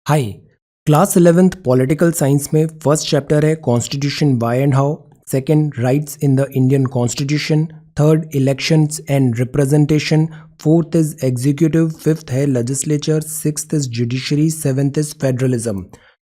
हाय। Class 11th political science में first chapter है constitution why and how, second rights in the Indian constitution, third elections and representation, fourth is executive, fifth है legislature, sixth is judiciary, seventh is federalism.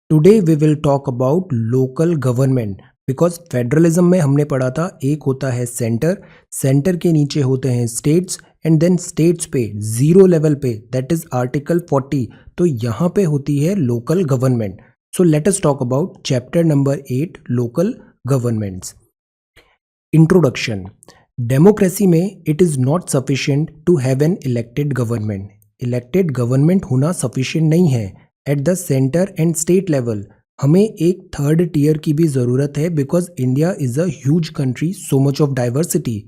Today we will talk about local government because federalism में हमने पढ़ा था एक होता है centre, centre के नीचे होते हैं स्टेट्स एंड देन स्टेट्स पे जीरो लेवल पे दैट इज आर्टिकल 40, तो यहाँ पे होती है local government. So let us talk about chapter number 8 local governments. Introduction. Democracy में it is not sufficient to have an elected government. Elected government होना sufficient नहीं है। At the center and state level हमें एक third tier की भी ज़रूरत है because India is a huge country, so much of diversity.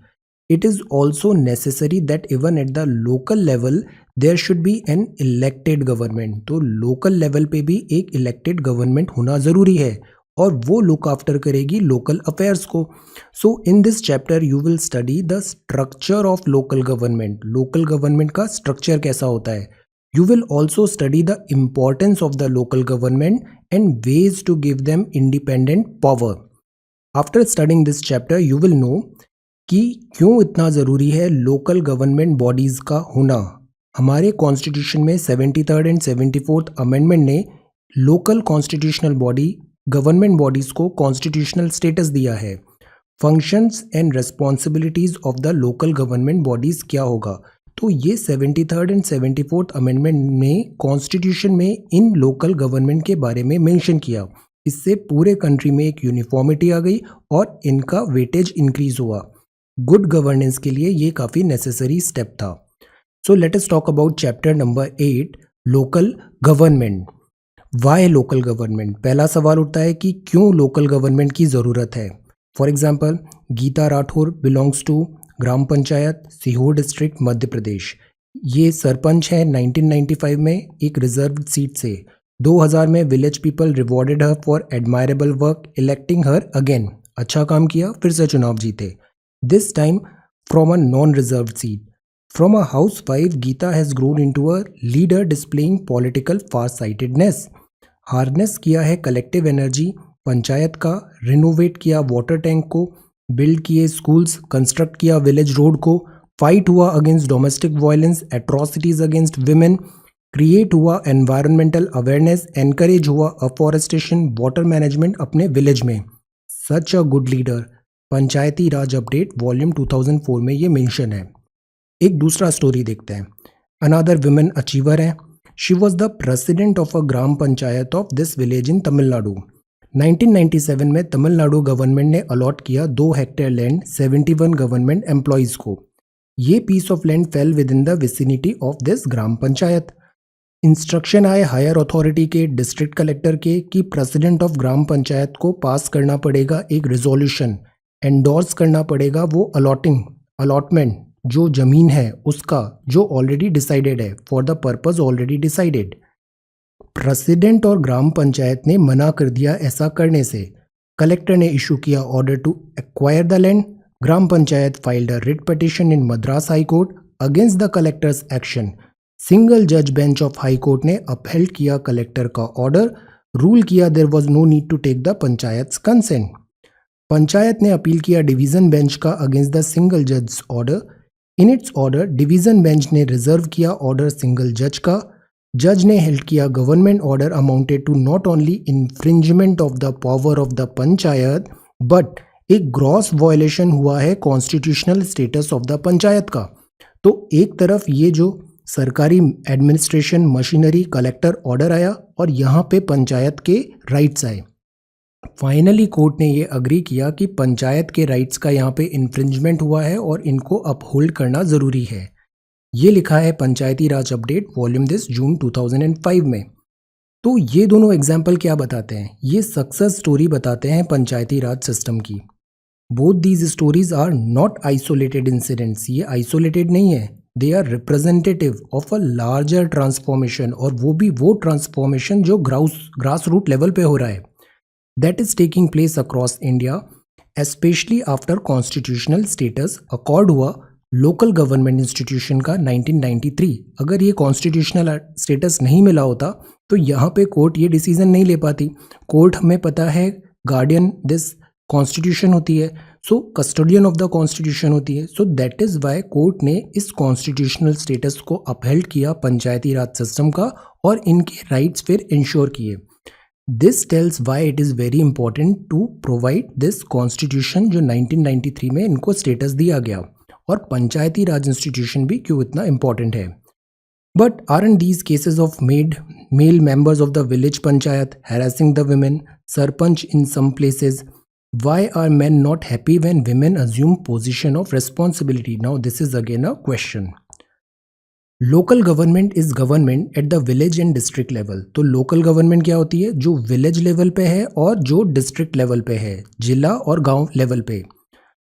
It is also necessary that even at the local level there should be an elected government। तो local level पे भी एक elected government होना ज़रूरी है और वो look after करेगी local affairs को। So in this chapter you will study the structure of local government। local government का structure कैसा होता है। You will also study the importance of the local government and ways to give them independent power। After studying this chapter you will know कि क्यों इतना ज़रूरी है local government bodies का होना। हमारे कॉन्स्टिट्यूशन में 73rd एंड 74th अमेंडमेंट ने local constitutional body government bodies को कॉन्स्टिट्यूशनल स्टेटस दिया है। Functions and responsibilities of the local government bodies क्या होगा, तो ये 73rd एंड 74th अमेंडमेंट ने कॉन्स्टिट्यूशन में इन लोकल गवर्नमेंट के बारे में मेंशन किया। इससे पूरे कंट्री में एक यूनिफॉर्मिटी आ गई और इनका वेटेज इंक्रीज हुआ। गुड गवर्नेंस के लिए ये काफ़ी नेसेसरी स्टेप था। So let us talk about chapter number 8 local government. Why local government. पहला सवाल उठता है कि क्यों लोकल गवर्नमेंट की ज़रूरत है। For example Geeta Rathore belongs to gram panchayat Sehore district Madhya Pradesh. ये सरपंच है 1995 में एक रिजर्व सीट से। 2000 में village people rewarded her for admirable work electing her again. अच्छा काम किया, फिर से चुनाव जीते। This time from a non-reserved seat. From a housewife, Geeta has grown into a leader displaying political far-sightedness. Harness किया है कलेक्टिव एनर्जी पंचायत का, रिनोवेट किया वाटर टैंक को, बिल्ड किए स्कूल्स, कंस्ट्रक्ट किया विलेज रोड को, फाइट हुआ against domestic violence, atrocities against women, create हुआ एनवायरमेंटल अवेयरनेस, एनकरेज हुआ अफॉरेस्टेशन, वाटर मैनेजमेंट अपने विलेज में। Such a good leader. Panchayati Raj update volume 2004 में ये मेंशन है। एक दूसरा स्टोरी देखते हैं। अनदर विमेन अचीवर है। She was the president of a gram panchayat of this village in Tamil Nadu. 1997 में तमिलनाडु गवर्नमेंट ने अलॉट किया 2 हेक्टेयर लैंड 71 गवर्नमेंट एम्प्लॉयज़ को। ये piece of land fell within the vicinity of this gram panchayat. Instruction आए higher authority के district collector के कि president of gram panchayat को पास करना पड़ेगा एक रिजोल्यूशन, एंडोर्स करना पड़ेगा वो अलॉटमेंट जो ज़मीन है उसका जो ऑलरेडी डिसाइडेड है for the purpose already decided. President और ग्राम पंचायत ने मना कर दिया ऐसा करने से। कलेक्टर ने इशू किया order to acquire the land. Gram panchayat filed a writ petition in Madras high court against the collector's action. Single जज बेंच ऑफ हाई कोर्ट ने अपहेल्ड किया कलेक्टर का ऑर्डर, रूल किया there was no need to take the panchayat consent. Panchayat ने appeal किया division bench का against the single जज order. In its order division bench ने रिजर्व किया ऑर्डर सिंगल जज का। जज ने हेल्ड किया government order amounted to not only infringement of the power of the panchayat but एक ग्रॉस वायलेशन हुआ है constitutional status of the panchayat का। तो एक तरफ ये जो सरकारी एडमिनिस्ट्रेशन मशीनरी कलेक्टर ऑर्डर आया और यहाँ पे पंचायत के राइट्स आए। फाइनली कोर्ट ने ये अग्री किया कि पंचायत के राइट्स का यहाँ पे इन्फ्रिंजमेंट हुआ है और इनको अपहोल्ड करना ज़रूरी है। ये लिखा है पंचायती राज अपडेट वॉल्यूम दिस जून 2005 में। तो ये दोनों एग्जाम्पल क्या बताते हैं, ये सक्सेस स्टोरी बताते हैं पंचायती राज सिस्टम की। Both these stories are not isolated incidents. ये आइसोलेटेड नहीं है, they are representative of a larger transformation, और वो भी वो ट्रांसफॉर्मेशन जो ग्रास रूट लेवल पे हो रहा है, that is taking place across India, especially after constitutional status accord हुआ लोकल गवर्नमेंट इंस्टीट्यूशन का 1993, अगर ये कॉन्स्टिट्यूशनल स्टेटस नहीं मिला होता तो यहाँ पे कोर्ट ये डिसीजन नहीं ले पाती। कोर्ट हमें पता है गार्डियन दिस कॉन्स्टिट्यूशन होती है, सो कस्टोडियन ऑफ द कॉन्स्टिट्यूशन होती है। So that is why court ने इस कॉन्स्टिट्यूशनल स्टेटस को अपहेल्ड किया पंचायती राज सिस्टम का और इनके राइट्स फिर इंश्योर किए। This tells why it is very important to provide this constitution जो 1993 में इनको स्टेटस दिया गया, और पंचायती राज इंस्टीट्यूशन भी क्यों इतना इंपॉर्टेंट है। But aren't these cases of male members of the village panchayat harassing the women, sarpanch in some places? Why are men not happy when women assume position of responsibility? Now this is again a question. Local government is government at the village and district level. तो local government क्या होती है? जो village level पे है और जो district level पे है, जिला और गांव लेवल पे।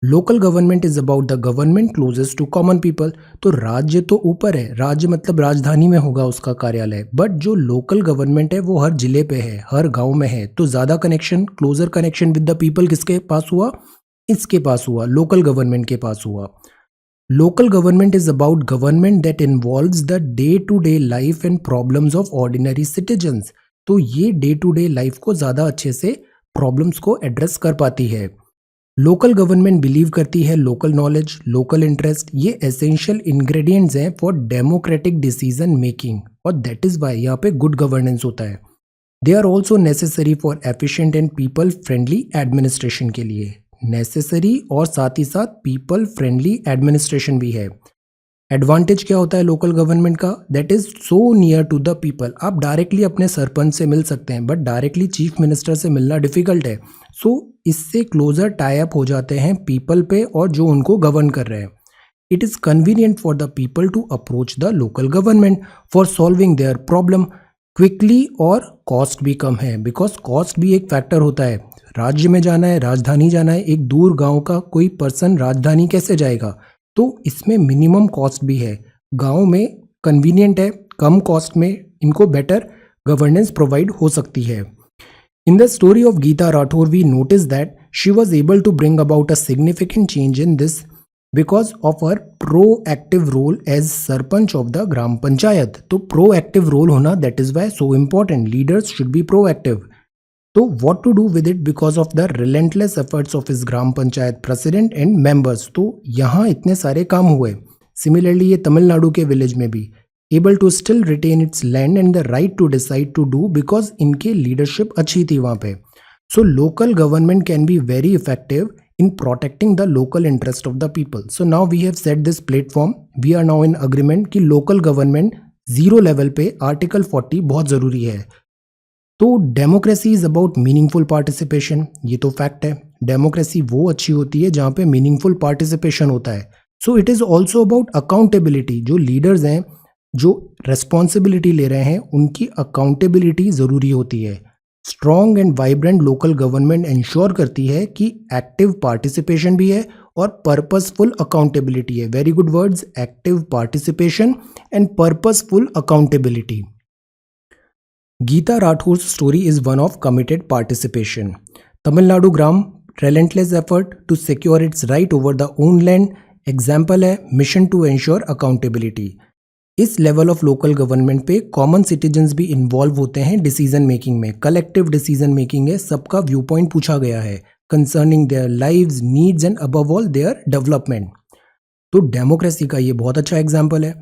Local government is about the government closest to common people. तो राज्य तो ऊपर है, राज्य मतलब राजधानी में होगा उसका कार्यालय, बट जो लोकल गवर्नमेंट है वो हर जिले पे है, हर गांव में है। तो ज़्यादा connection, closer connection with the people किसके पास हुआ? इसके पास हुआ, लोकल गवर्नमेंट के पास हुआ। Local government is about government that involves the day to day life and problems of ordinary citizens. तो ये डे टू डे लाइफ को ज़्यादा अच्छे से प्रॉब्लम्स को एड्रेस कर पाती है। लोकल गवर्नमेंट बिलीव करती है लोकल नॉलेज, लोकल इंटरेस्ट ये एसेंशियल इंग्रेडिएंट्स हैं फॉर डेमोक्रेटिक डिसीजन मेकिंग, और दैट इज़ वाई यहाँ पे गुड गवर्नेंस होता है। They are also necessary for efficient and people friendly administration के लिए, नेसेसरी और साथ ही साथ पीपल फ्रेंडली एडमिनिस्ट्रेशन भी है। एडवांटेज क्या होता है लोकल गवर्नमेंट का? That is so near to the people. आप डायरेक्टली अपने सरपंच से मिल सकते हैं, बट डायरेक्टली चीफ मिनिस्टर से मिलना डिफिकल्ट है। सो इससे क्लोजर टाई अप हो जाते हैं पीपल पे और जो उनको गवर्न कर रहे हैं। It is convenient for the people to approach the local government for solving their problem quickly, और कॉस्ट भी कम है, बिकॉज कॉस्ट भी एक फैक्टर होता है। राज्य में जाना है, राजधानी जाना है, एक दूर गांव का कोई पर्सन राजधानी कैसे जाएगा? तो इसमें मिनिमम कॉस्ट भी है। गांव में कन्वीनियंट है, कम कॉस्ट में इनको बेटर गवर्नेंस प्रोवाइड हो सकती है। In the story of Geeta Rathore, we notice that she was able to bring about a significant change in this because of her proactive role as Sarpanch of the Gram Panchayat. तो proactive role होना, that is why so important. Leaders should be proactive. तो what to do with it because of the relentless efforts of his Gram Panchayat president and members. तो यहाँ इतने सारे काम हुए। Similarly ये तमिलनाडु के विलेज में भी able to still retain its land and the right to decide to do because इनके leadership अच्छी थी वहाँ पे। So local government can be very effective in protecting the local interest of the people. So now we have set this platform. We are now in agreement कि local government 0 level पे Article 40 बहुत ज़रूरी है। तो democracy is about meaningful participation, ये तो fact है। Democracy वो अच्छी होती है जहाँ पे मीनिंगफुल पार्टिसिपेशन होता है। So it is also about accountability. जो लीडर्स हैं, जो रेस्पॉन्सिबिलिटी ले रहे हैं, उनकी अकाउंटेबिलिटी ज़रूरी होती है। Strong and vibrant local government ensure करती है कि एक्टिव पार्टिसिपेशन भी है और पर्पसफुल अकाउंटेबिलिटी है। Very good words, active participation and purposeful accountability. Geeta Rathore's story is one of committed participation. Tamil Nadu Gram relentless effort to secure its right over the own land example है mission to ensure accountability. इस level of local government पे common citizens भी involve होते हैं decision making में। Collective decision making है, सबका view point पूछा गया है concerning their lives, needs and above all their development. तो डेमोक्रेसी का ये बहुत अच्छा एग्जाम्पल है।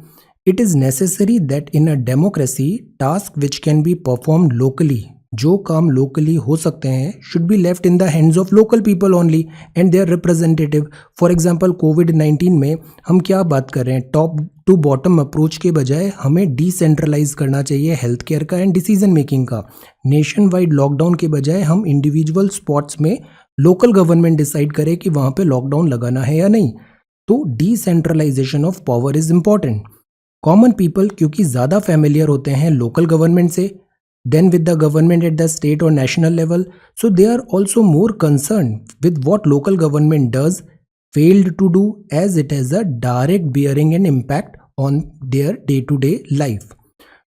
It is necessary that in a democracy task which can be perform locally, जो काम लोकली हो सकते हैं, should be left in the hands of local people only and their representative. For example COVID में हम क्या बात कर रहे हैं, टॉप टू बॉटम अप्रोच के बजाय हमें डिसेंट्रलाइज करना चाहिए हेल्थ केयर का एंड डिसीजन मेकिंग का। नेशन वाइड लॉकडाउन के बजाय हम इंडिविजुअल स्पॉट्स में लोकल गवर्नमेंट डिसाइड करे कि वहाँ पे लॉकडाउन लगाना है या नहीं। तो decentralisation of power is important. Common people क्योंकि ज़्यादा फैमिलियर होते हैं लोकल गवर्नमेंट से then with the government at the state और national level, so they are also more concern with what local government does failed to do as it has a direct bearing and impact on their day to day life.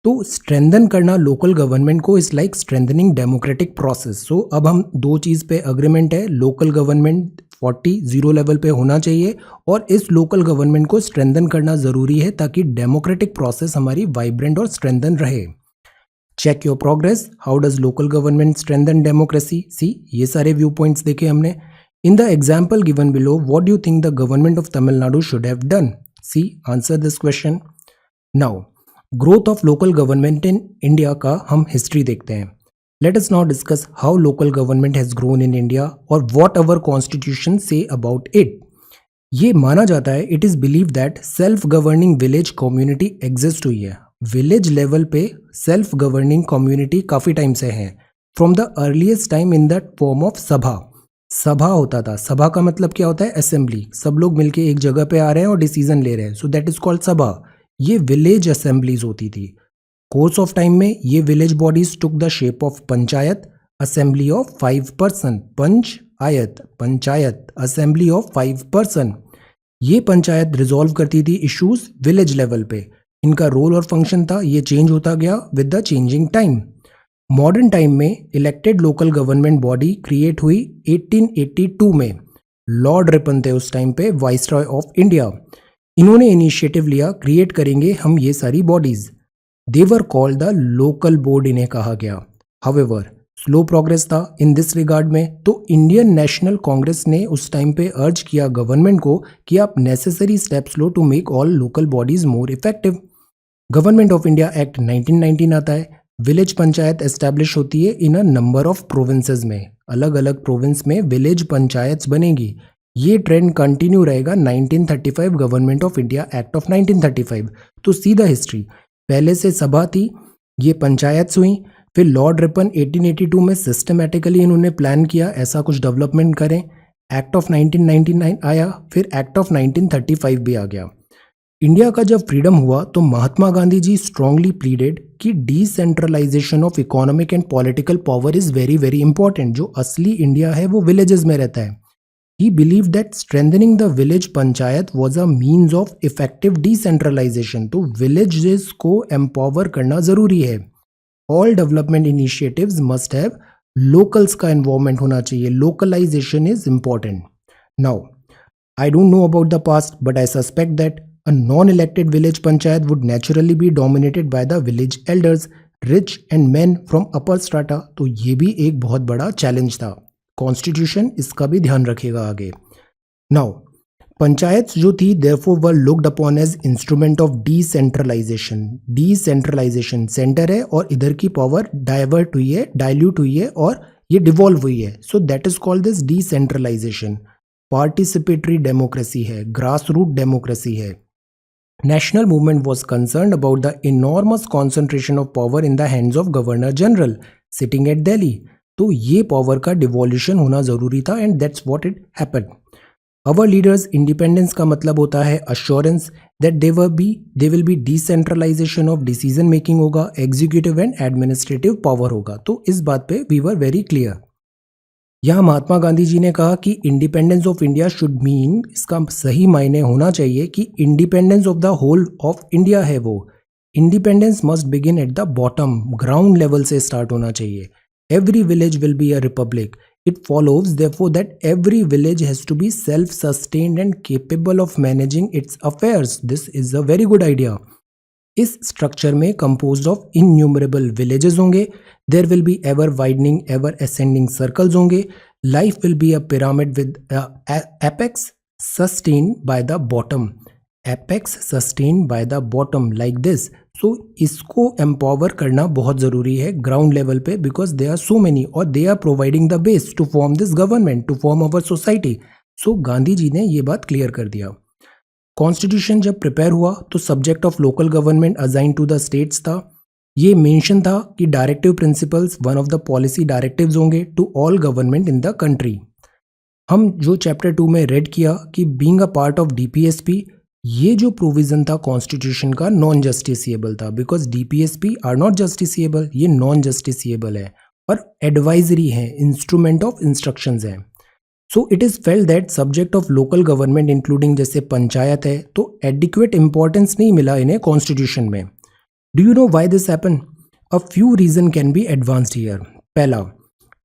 तो strengthen करना local government को is like strengthening democratic process. So अब हम दो चीज़ पे agreement है, local government 40 zero level पे होना चाहिए और इस लोकल गवर्नमेंट को स्ट्रेंथन करना ज़रूरी है ताकि डेमोक्रेटिक प्रोसेस हमारी वाइब्रेंट और स्ट्रेंथन रहे। Check your progress, how does local government strengthen democracy. See, ये सारे व्यू पॉइंट्स देखे हमने। In the example given below, what do you think the government of Tamil Nadu should have done? See, answer this question. Now growth of local government in India का हम history देखते हैं। Let us now discuss how local government has grown in India और what our constitution say about it. ये माना जाता है, it is believe that self governing village community exist हुई है। विलेज लेवल पे सेल्फ गवर्निंग कम्युनिटी काफी time से है, from the earliest time in that form of सभा। सभा होता था। सभा का मतलब क्या होता है? असेंबली। सब लोग मिलके एक जगह पे आ रहे हैं और डिसीजन ले रहे हैं, सो दैट इज कॉल्ड सभा। ये विलेज असेंबलीज होती थी। कोर्स ऑफ टाइम में ये village bodies took the shape of panchayat, assembly of 5 person. Panchayat assembly of 5 person. ये पंचायत रिजॉल्व करती थी इश्यूज विलेज लेवल पे। इनका रोल और फंक्शन था, ये चेंज होता गया with the changing time. Modern time में elected local government body create हुई 1882 में। लॉर्ड रिपन थे उस टाइम पे वाइसरॉय ऑफ इंडिया। इन्होंने इनिशिएटिव लिया, क्रिएट करेंगे हम ये सारी bodies. They were called the local board, इन्हें कहा गया। हाउएवर स्लो प्रोग्रेस था इन दिस रिगार्ड में, तो इंडियन नेशनल कांग्रेस ने उस टाइम पे अर्ज किया गवर्नमेंट को कि आप नेसेसरी स्टेप्स लो to make all local bodies more effective. Government of India act 1919 आता है। विलेज पंचायत एस्टैब्लिश होती है in a number of provinces में। अलग अलग प्रोविंस में विलेज पंचायत्स बनेगी। ये ट्रेंड कंटिन्यू रहेगा 1935 government of India act of 1935। तो सीधा हिस्ट्री, पहले से सभा थी, ये पंचायत्स हुई, फिर लॉर्ड रिपन 1882 में सिस्टमेटिकली इन्होंने प्लान किया ऐसा कुछ डेवलपमेंट करें। एक्ट ऑफ 1999 आया, फिर एक्ट ऑफ 1935 भी आ गया। इंडिया का जब फ्रीडम हुआ तो महात्मा गांधी जी स्ट्रांगली प्लीडेड कि decentralisation of economic and political power is very very important. जो असली इंडिया है वो विलेजेस में रहता है। He believed that strengthening the village panchayat was a means of effective decentralization. तो villages को empower करना जरूरी है। All development initiatives must have locals का involvement होना चाहिए। Localization is important. Now, I don't know about the past, but I suspect that a non-elected village panchayat would naturally be dominated by the village elders, rich and men from upper strata. तो ये भी एक बहुत बड़ा challenge था। Constitution इसका भी ध्यान रखेगा आगे। नाउ पंचायत जो थी therefore were looked upon as instrument of decentralisation. Decentralisation, centre है और इधर की पावर डाइवर्ट हुई है, डाइल्यूट हुई है और ये डिवॉल्व हुई है। So that is called this decentralisation. Participatory democracy है, ग्रास रूट डेमोक्रेसी है। National movement was concern about the enormous concentration of power in the hands of governor general sitting at Delhi. तो ये पावर का devolution होना जरूरी था and that's what it happened. Our leaders independence का मतलब होता है assurance that they will be decentralisation of decision making होगा, एग्जीक्यूटिव एंड एडमिनिस्ट्रेटिव पावर होगा। तो इस बात पे वी वर वेरी क्लियर। यहाँ महात्मा गांधी जी ने कहा कि independence of India should mean, इसका सही मायने होना चाहिए कि independence of the whole of India है वो। Independence must begin at the bottom, ground level से स्टार्ट होना चाहिए। Every village will be a republic. It follows therefore that every village has to be self-sustained and capable of managing its affairs. This is a very good idea. इस structure में composed of innumerable villages होंगे. There will be ever widening, ever ascending circles होंगे. Life will be a pyramid with apex sustained by the bottom. Apex sustained by the bottom like this. सो इसको empower करना बहुत ज़रूरी है ground level पे, because they are so many और they are providing the base to form this government, to form our society. So Gandhi ji ने ये बात क्लियर कर दिया। कॉन्स्टिट्यूशन जब प्रिपेयर हुआ तो subject of local government assign to the states था। ये मेंशन था कि directive principles one of the policy directives होंगे to all government in the country. हम जो चैप्टर 2 में रेड किया कि being a part of DPSP, ये जो प्रोविजन था कॉन्स्टिट्यूशन का नॉन जस्टिसिएबल था, because DPSP are not justiciable, ये नॉन जस्टिसिएबल है और एडवाइजरी है, इंस्ट्रूमेंट ऑफ इंस्ट्रक्शंस है। So it is felt that subject of local government including जैसे पंचायत है तो एडिक्वेट इंपॉर्टेंस नहीं मिला इन्हें कॉन्स्टिट्यूशन में। Do you know why this happen? A few reason can be advanced here. पहला,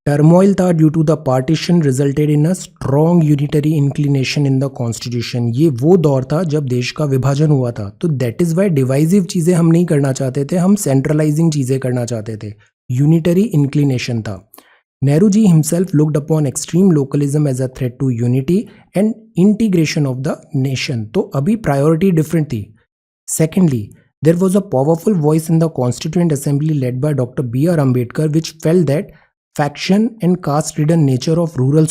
टर्मोइल था due to the partition resulted in a strong unitary inclination in the constitution. ये वो दौर था जब देश का विभाजन हुआ था, तो दैट इज वाई डिवाइसिव चीज़ें हम नहीं करना चाहते थे, हम सेंट्रलाइजिंग चीज़ें करना चाहते थे। यूनिटरी इंक्लिनेशन था। Nehru ji himself looked upon extreme localism as a threat to unity and integration of the nation. तो अभी प्रायोरिटी डिफरेंट थी। Secondly, there was a powerful voice in the Constituent Assembly led by Dr. B.R. Ambedkar which felt that faction and caste ridden nature of rural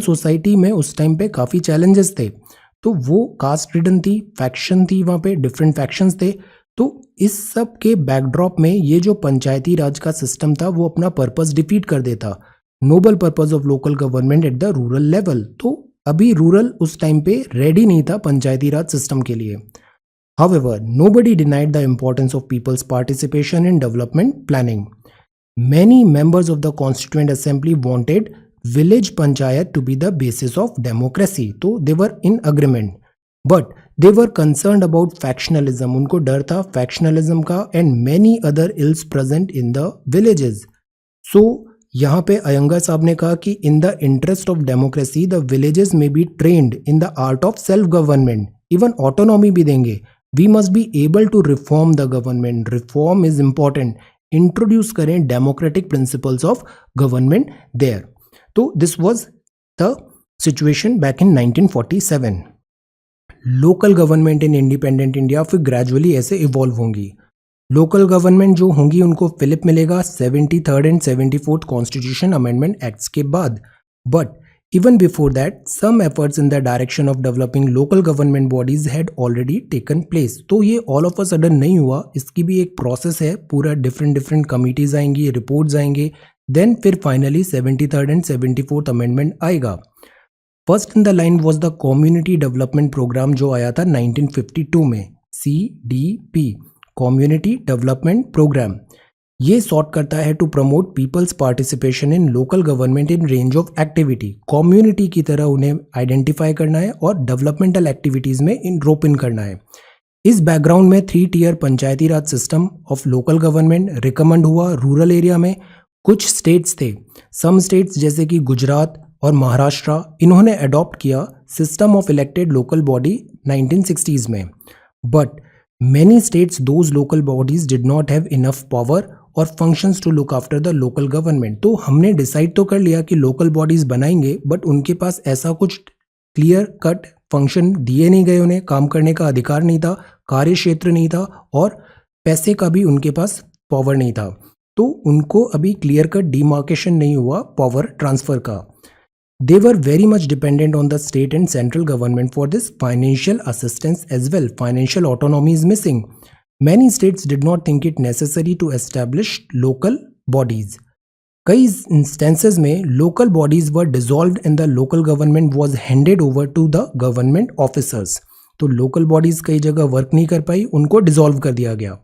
society में उस time पे काफ़ी challenges थे, तो वो caste ridden थी, faction थी, वहाँ पे different factions थे। तो इस सब के बैकड्रॉप में ये जो पंचायती राज का सिस्टम था वो अपना पर्पस डिफीट कर देता, noble purpose of local government at the rural level. तो अभी रूरल उस टाइम पे रेडी नहीं था पंचायती राज सिस्टम के लिए। However, nobody denied the importance of people's participation in development planning. Many members of the Constituent Assembly wanted village panchayat to be the basis of democracy. So they were in agreement, but they were concerned about factionalism. उनको डर था factionalism का and many other ills present in the villages. So यहाँ पे अयंगर साहब ने कहा कि in the interest of democracy, the villages may be trained in the art of self-government. Even autonomy भी देंगे. We must be able to reform the government. Reform is important. Introduce करें democratic principles of government there. तो this was the situation back in 1947. Local government in independent India फिर gradually ऐसे evolve होंगी। Local government जो होंगी उनको Philip मिलेगा 73rd and 74th constitution amendment acts के बाद। But even before that, some efforts in the direction of developing local government bodies had already taken place. तो ये all of a sudden नहीं हुआ, इसकी भी एक प्रोसेस है, पूरा डिफरेंट कमिटीज आएंगी, रिपोर्ट्स आएंगे, देन फिर finally 73rd and 74th amendment आएगा। First in the line was the community development programme जो आया था 1952 में, CDP, कम्युनिटी डेवलपमेंट प्रोग्राम। ये सॉर्ट करता है to promote people's participation in local government in range of activity. Community की तरह उन्हें आइडेंटिफाई करना है और डेवलपमेंटल एक्टिविटीज़ में रोप इन करना है। इस बैकग्राउंड में 3 tier Panchayati Raj system of local government recommend हुआ रूरल एरिया में। कुछ स्टेट्स थे, सम स्टेट्स जैसे कि गुजरात और महाराष्ट्र, इन्होंने अडॉप्ट किया system of elected local body 1960s में। But many states, those local bodies did not have enough power or functions to look after the local government. तो हमने डिसाइड तो कर लिया कि लोकल बॉडीज बनाएंगे, बट उनके पास ऐसा कुछ क्लियर कट फंक्शन दिए नहीं गए, उन्हें काम करने का अधिकार नहीं था, कार्य क्षेत्र नहीं था और पैसे का भी उनके पास पावर नहीं था। तो उनको अभी क्लियर कट डिमार्केशन नहीं हुआ पावर ट्रांसफर का। They were very much dependent on the state and central government for this financial assistance as well. Financial autonomy is missing. Many states did not think it necessary to establish local bodies. कई instances में local bodies were dissolved and the local government was handed over to the government officers. तो local bodies कई जगह work नहीं कर पाई, उनको dissolve कर दिया गया।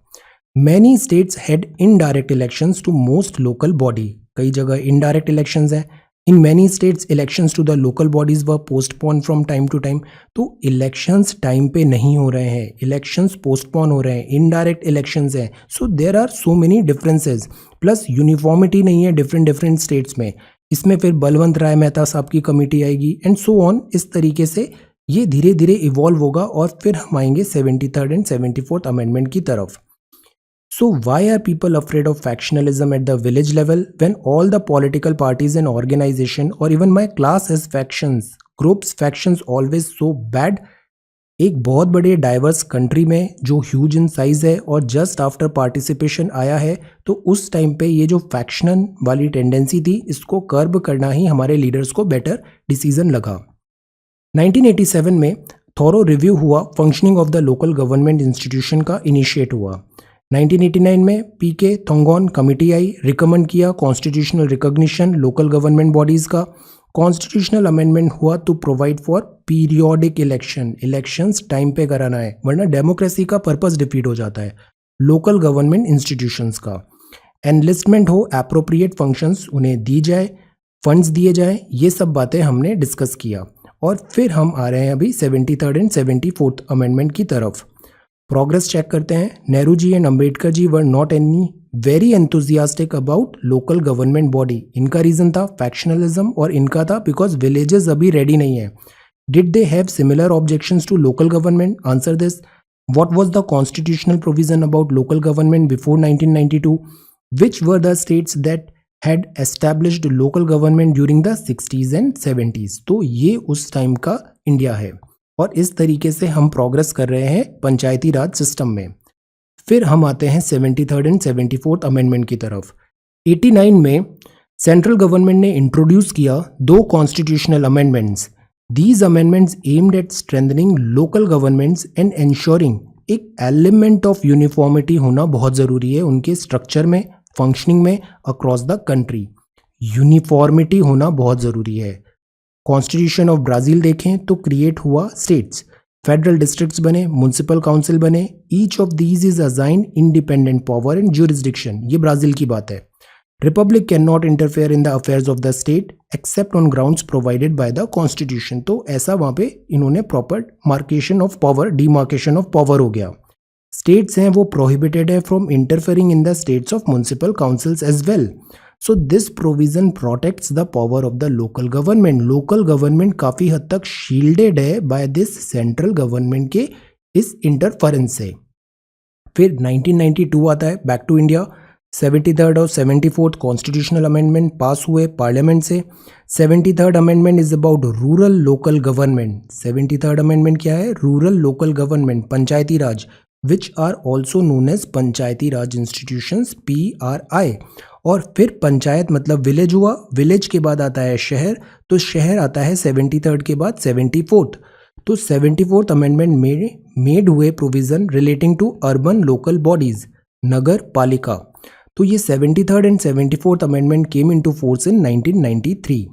Many states had indirect elections to most local body. कई जगह indirect elections है। In many states, elections to the local bodies were postponed from time to time. तो elections time पे नहीं हो रहे हैं, elections postpone हो रहे हैं, indirect elections हैं। So there are so many differences. Plus uniformity नहीं है different states में। इसमें फिर बलवंत राय मेहता साहब की कमेटी आएगी and so on। इस तरीके से ये धीरे धीरे इवॉल्व होगा और फिर हम आएंगे 73rd एंड 74th अमेंडमेंट की तरफ। So why are people afraid of factionalism at the village level when all the political parties and organization or even my class has factions? Groups, factions always so bad? एक बहुत बड़े diverse country में जो huge in size है और just after participation आया है, तो उस टाइम पे ये जो फैक्शन वाली टेंडेंसी थी इसको कर्ब करना ही हमारे लीडर्स को बेटर डिसीजन लगा। 1987 में थॉरो रिव्यू हुआ functioning of the local government institution का इनिशिएट हुआ। 1989 में पीके थोंगोन कमेटी आई, रिकमेंड किया constitutional recognition local government bodies का। कॉन्स्टिट्यूशनल अमेंडमेंट हुआ to provide for periodic elections time पे कराना है, वरना डेमोक्रेसी का पर्पस डिफीट हो जाता है। लोकल गवर्नमेंट इंस्टीट्यूशंस का एनलिस्टमेंट हो, एप्रोप्रिएट फंक्शंस उन्हें दी जाए, फंड्स दिए जाए, ये सब बातें हमने डिस्कस किया। और फिर हम आ रहे हैं अभी 73rd एंड 74th अमेंडमेंट की तरफ। प्रोग्रेस चेक करते हैं। Nehru ji and Ambedkar ji were not any very enthusiastic about local government body. इनका रीजन था फैक्शनलिज्म और इनका था बिकॉज विलेजेस अभी रेडी नहीं है। Did they have similar objections to local government? Answer this. What was the constitutional provision about local government before 1992? Which were the states that had established local government during the 60s and 70s? तो ये उस time का India है और इस तरीके से हम प्रोग्रेस कर रहे हैं पंचायती राज सिस्टम में। फिर हम आते हैं 73rd एंड 74th अमेंडमेंट की तरफ। 89 में सेंट्रल गवर्नमेंट ने इंट्रोड्यूस किया 2 constitutional amendments. These amendments aimed at strengthening local governments and ensuring एक एलिमेंट ऑफ यूनिफॉर्मिटी होना बहुत ज़रूरी है उनके स्ट्रक्चर में, फंक्शनिंग में अक्रॉस द कंट्री। यूनिफॉर्मिटी होना बहुत ज़रूरी है। कॉन्स्टिट्यूशन ऑफ ब्राज़ील देखें तो क्रिएट हुआ स्टेट्स, फेडरल डिस्ट्रिक्ट्स बने, म्युनिसिपल काउंसिल बने। Each of these is assigned independent power and jurisdiction. ये ब्राज़ील की बात है। Republic can not interfere in the affairs of the state except on grounds provided by the constitution. तो ऐसा वहाँ पे इन्होंने प्रॉपर मार्केशन of power, demarcation of power हो गया। स्टेट्स हैं वो प्रोहिबिटेड है from interfering in the states of municipal councils as well. So this provision protects the power of the local government. Local government काफ़ी हद तक शील्डेड है बाय दिस सेंट्रल गवर्नमेंट के इस इंटरफेरेंस से। फिर 1992 आता है, बैक टू इंडिया। 73rd और 74th कॉन्स्टिट्यूशनल अमेंडमेंट पास हुए पार्लियामेंट से। 73rd amendment is about rural local government. 73rd amendment क्या है? Rural local government, Panchayati Raj, which are also known as Panchayati Raj institutions, PRI। और फिर पंचायत मतलब विलेज हुआ, विलेज के बाद आता है शहर, तो शहर आता है 73rd के बाद 74th। तो 74th अमेंडमेंट में मेड हुए provision relating to urban local bodies, Nagar Palika. तो ये 73rd and 74th amendment came into force in 1993।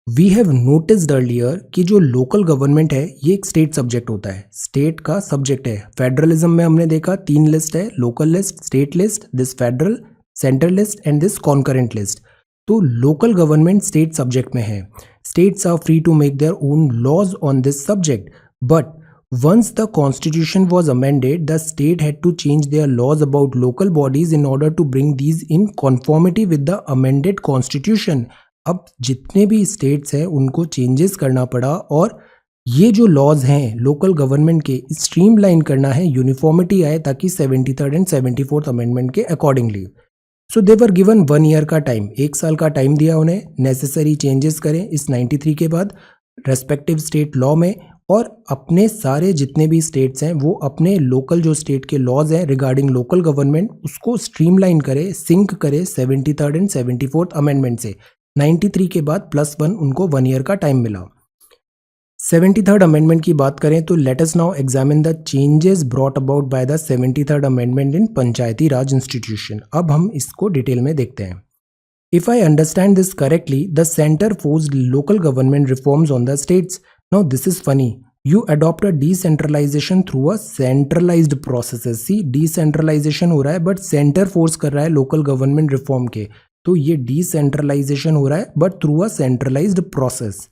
We have noticed earlier कि जो लोकल गवर्नमेंट है ये एक स्टेट सब्जेक्ट होता है, स्टेट का सब्जेक्ट है। फेडरलिज्म में हमने देखा 3 लिस्ट है, local list, state list, this federal, central list and this concurrent list. तो लोकल गवर्नमेंट स्टेट सब्जेक्ट में है। States are free to make their own laws on this subject, but once the constitution was amended, the state had to change their laws about local bodies in order to bring these in conformity with the amended constitution। अब जितने भी states हैं उनको changes करना पड़ा और ये जो लॉज हैं लोकल गवर्नमेंट के स्ट्रीमलाइन करना है, यूनिफॉर्मिटी आए ताकि 73rd एंड 74th अमेंडमेंट के accordingly. So they were given 1 year का टाइम, 1 साल का टाइम दिया उन्हें, नेसेसरी चेंजेस करें इस 93 के बाद रेस्पेक्टिव स्टेट लॉ में, और अपने सारे जितने भी स्टेट्स हैं वो अपने लोकल जो स्टेट के लॉज हैं रिगार्डिंग लोकल गवर्नमेंट उसको स्ट्रीमलाइन करे, सिंक करे 73rd एंड 74th अमेंडमेंट से। 93 के बाद +1 उनको 1 ईयर का टाइम मिला। 73rd अमेंडमेंट की बात करें तो late us now examine the changes brought about by the 73rd amendment in Panchayati Raj institution. अब हम इसको डिटेल में देखते हैं। If I understand this correctly, the center forced local government reforms on the states. Now this is funny. You adopt a decentralization through a centralized processes. See, decentralization हो रहा है but center force कर रहा है local government reform के, तो ये decentralization हो रहा है but through a centralized process.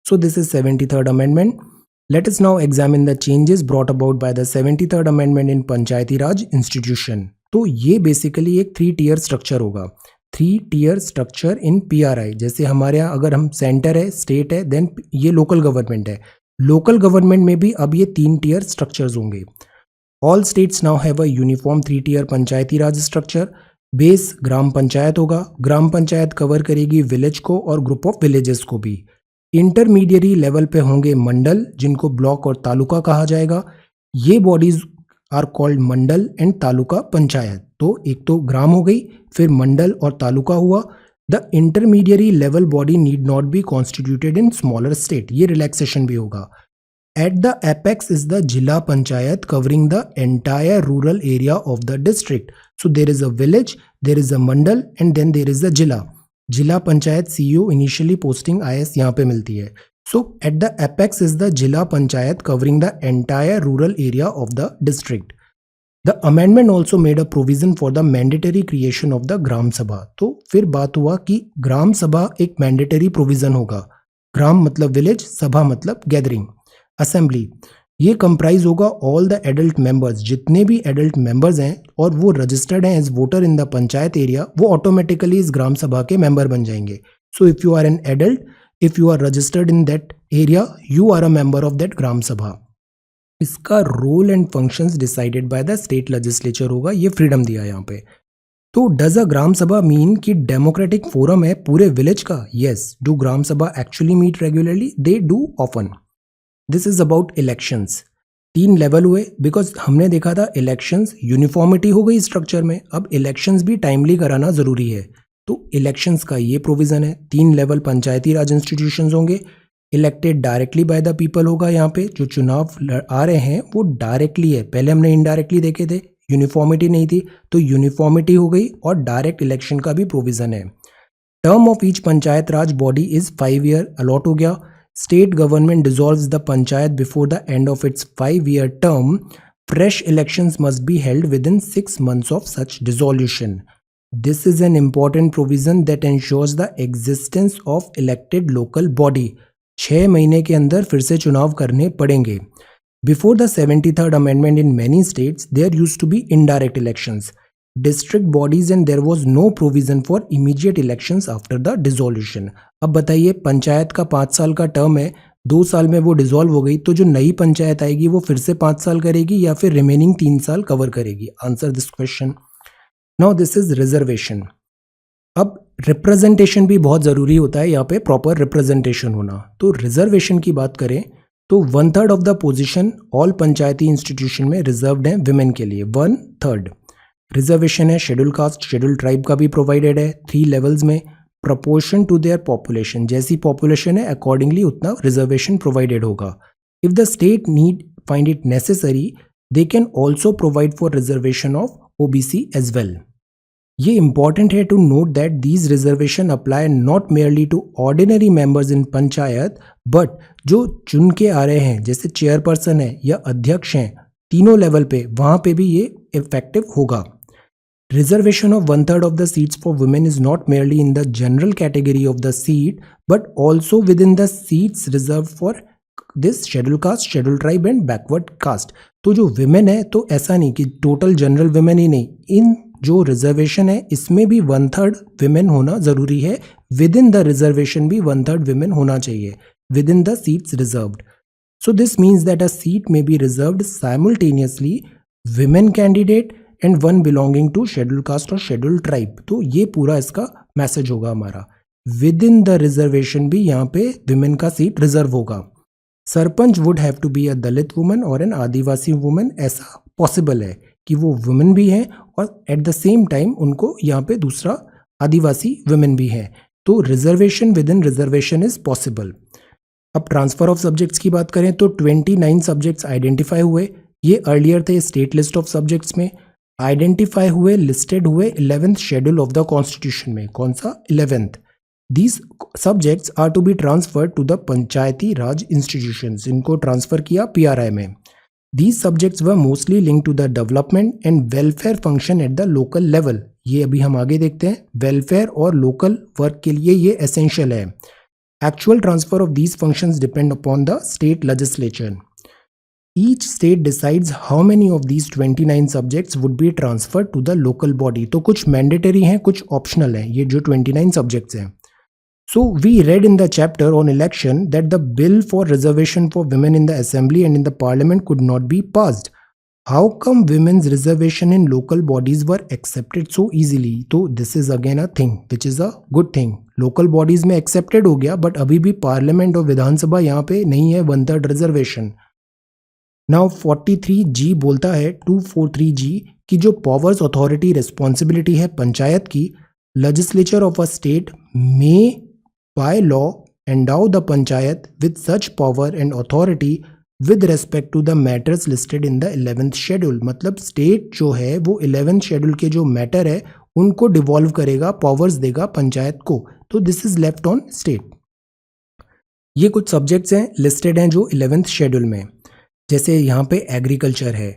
So this is 73rd amendment. Let us now examine the changes brought about by the 73rd amendment in Panchayati Raj institution. तो ये basically एक 3-tier structure होगा, 3-tier स्ट्रक्चर इन PRI। जैसे हमारे यहाँ अगर हम centre है, स्टेट है, देन ये लोकल गवर्नमेंट है। लोकल गवर्नमेंट में भी अब ये 3-tier स्ट्रक्चर्स होंगे। All states now have a uniform 3-tier Panchayati Raj structure. Base gram panchayat होगा, ग्राम पंचायत कवर करेगी विलेज को और ग्रुप ऑफ विलेजेस को भी। इंटरमीडिएरी लेवल पे होंगे मंडल, जिनको ब्लॉक और तालुका कहा जाएगा। ये bodies are called mandal and taluka panchayat. तो एक तो ग्राम हो गई, फिर मंडल और तालुका हुआ। The intermediary level body need not be constituted in smaller state, ये रिलैक्सेशन भी होगा। At the apex is the zila panchayat covering the entire rural area of the district. So there is a village, there is a mandal and then there is a zila. Zila panchayat CEO initially posting IS यहाँ पे मिलती है। So at the apex is the Jila Panchayat covering the entire rural area of the district. The amendment also made a provision for the mandatory creation of the Gram Sabha. तो फिर बात हुआ कि ग्राम सभा एक मैंडेटरी प्रोविजन होगा। ग्राम मतलब village, सभा मतलब गैदरिंग, असेंबली। ये कंप्राइज होगा ऑल द एडल्ट मेंबर्स, जितने भी एडल्ट मेंबर्स हैं और वो रजिस्टर्ड हैं as voter in the panchayat area, वो ऑटोमेटिकली इस ग्राम सभा के मेंबर बन जाएंगे. So if you are an adult, if you are registered in that area, you are a member of that gram sabha. इसका role and functions decided by the state legislature होगा, ये freedom दिया है यहाँ पे. तो डज अ ग्राम सभा मीन कि डेमोक्रेटिक फोरम है पूरे विलेज का? Yes. Do gram sabha actually meet regularly? They do often. This is about elections. 3 level हुए बिकॉज हमने देखा था इलेक्शंस यूनिफॉर्मिटी हो गई स्ट्रक्चर में, अब इलेक्शंस भी टाइमली कराना जरूरी है. तो इलेक्शंस का ये प्रोविजन है. 3 लेवल पंचायती राज इंस्टीट्यूशंस होंगे. Elected directly by the people होगा. यहाँ पे जो चुनाव आ रहे हैं वो डायरेक्टली है. पहले हमने इनडायरेक्टली देखे थे, यूनिफॉर्मिटी नहीं थी, तो यूनिफॉर्मिटी हो गई और डायरेक्ट इलेक्शन का भी प्रोविजन है. Term of each panchayat raj body is 5 year allot हो गया. State government dissolves the panchayat before the end of its 5-year term. Fresh elections must be held within 6 months of such dissolution. This is an important provision that ensures the existence of elected local body. 6 महीने के अंदर फिर से चुनाव करने पड़ेंगे. Before the 73rd amendment in many states, there used to be indirect elections. District bodies and there was no provision for immediate elections after the dissolution. अब बताइए, पंचायत का 5 साल का टर्म है, 2 साल में वो डिसॉल्व हो गई, तो जो नई पंचायत आएगी वो फिर से 5 साल करेगी या फिर रिमेनिंग 3 साल कवर करेगी? Answer this question. Now this is reservation. अब रिप्रेजेंटेशन भी बहुत ज़रूरी होता है, यहाँ पे प्रॉपर रिप्रेजेंटेशन होना. तो रिजर्वेशन की बात करें तो 1/3 of the position all Panchayati institution में रिजर्व्ड है विमेन के लिए. 1/3 रिजर्वेशन है. शेड्यूल कास्ट शेड्यूल ट्राइब का भी प्रोवाइडेड है 3 लेवल्स में. प्रपोर्शन टू देयर पॉपुलेशन, जैसी पॉपुलेशन है अकॉर्डिंगली उतना रिजर्वेशन प्रोवाइडेड होगा. If the state need find it necessary, they can also provide for reservation of OBC as well. ये important है to note that these reservation apply not merely to ordinary members in panchayat, but जो चुन के आ रहे हैं जैसे chairperson है या अध्यक्ष हैं, तीनों लेवल पे, वहाँ पे भी ये इफेक्टिव होगा. Reservation of 1/3 of the seats for women is not merely in the general category of the seat, but also within the seats reserved for this scheduled caste, scheduled tribe and backward caste. तो जो women है तो ऐसा नहीं कि total general women ही नहीं, इन जो reservation है इसमें भी 1/3 women होना ज़रूरी है. Within the reservation भी 1/3 women होना चाहिए within the seats reserved. So this means that a seat may be reserved simultaneously women candidate and one belonging to scheduled caste और शेड्यूल ट्राइब. तो ये पूरा इसका मैसेज होगा हमारा. विद इन द रिजर्वेशन भी यहाँ पे विमेन का सीट रिजर्व होगा. Sarpanch would have to be a Dalit woman और एन आदिवासी वुमन. ऐसा पॉसिबल है कि वो वुमेन भी हैं और एट द सेम टाइम उनको यहाँ पे दूसरा आदिवासी वुमेन भी है. तो reservation with in reservation is possible. अब ट्रांसफर ऑफ सब्जेक्ट्स की बात करें तो 29 सब्जेक्ट्स आइडेंटिफाई हुए. ये अर्लियर थे स्टेट लिस्ट ऑफ सब्जेक्ट्स में. आइडेंटिफाई हुए, लिस्टेड हुए 11th schedule of the constitution में. कौन सा? 11th. These subjects are to be transfer to the Panchayati Raj institutions. इनको ट्रांसफर किया पीआरआई में. These subjects were mostly link to the development and welfare function at the local level. ये अभी हम आगे देखते हैं. वेलफेयर और लोकल वर्क के लिए ये एसेंशियल है. Actual transfer of these functions depend upon the state legislature. Each state decides how many of these 29 subjects would be transferred to the local body. तो कुछ मैंडेटरी हैं, कुछ ऑप्शनल हैं, ये जो 29 सब्जेक्ट्स हैं. So we read in the chapter on election that the bill for reservation for women in the assembly and in the parliament could not be passed. How come women's reservation in local bodies were accepted so easily? तो this is again a thing which is a good thing. local bodies में accepted हो गया, but अभी भी parliament और विधानसभा यहाँ पे नहीं है 1/3 रिजर्वेशन. नाउ 43G बोलता है 243G की जो पावर्स अथॉरिटी रिस्पॉन्सिबिलिटी है पंचायत की, legislature of a state may by law endow the panchayat with such power and authority with respect to the matters listed in the 11th schedule. मतलब state जो है वो 11th शेड्यूल के जो मैटर है उनको डिवॉल्व करेगा, पावर्स देगा पंचायत को. तो this is left on state. ये कुछ सब्जेक्ट्स हैं लिस्टेड हैं जो 11th शेड्यूल में. जैसे यहाँ पे एग्रीकल्चर है,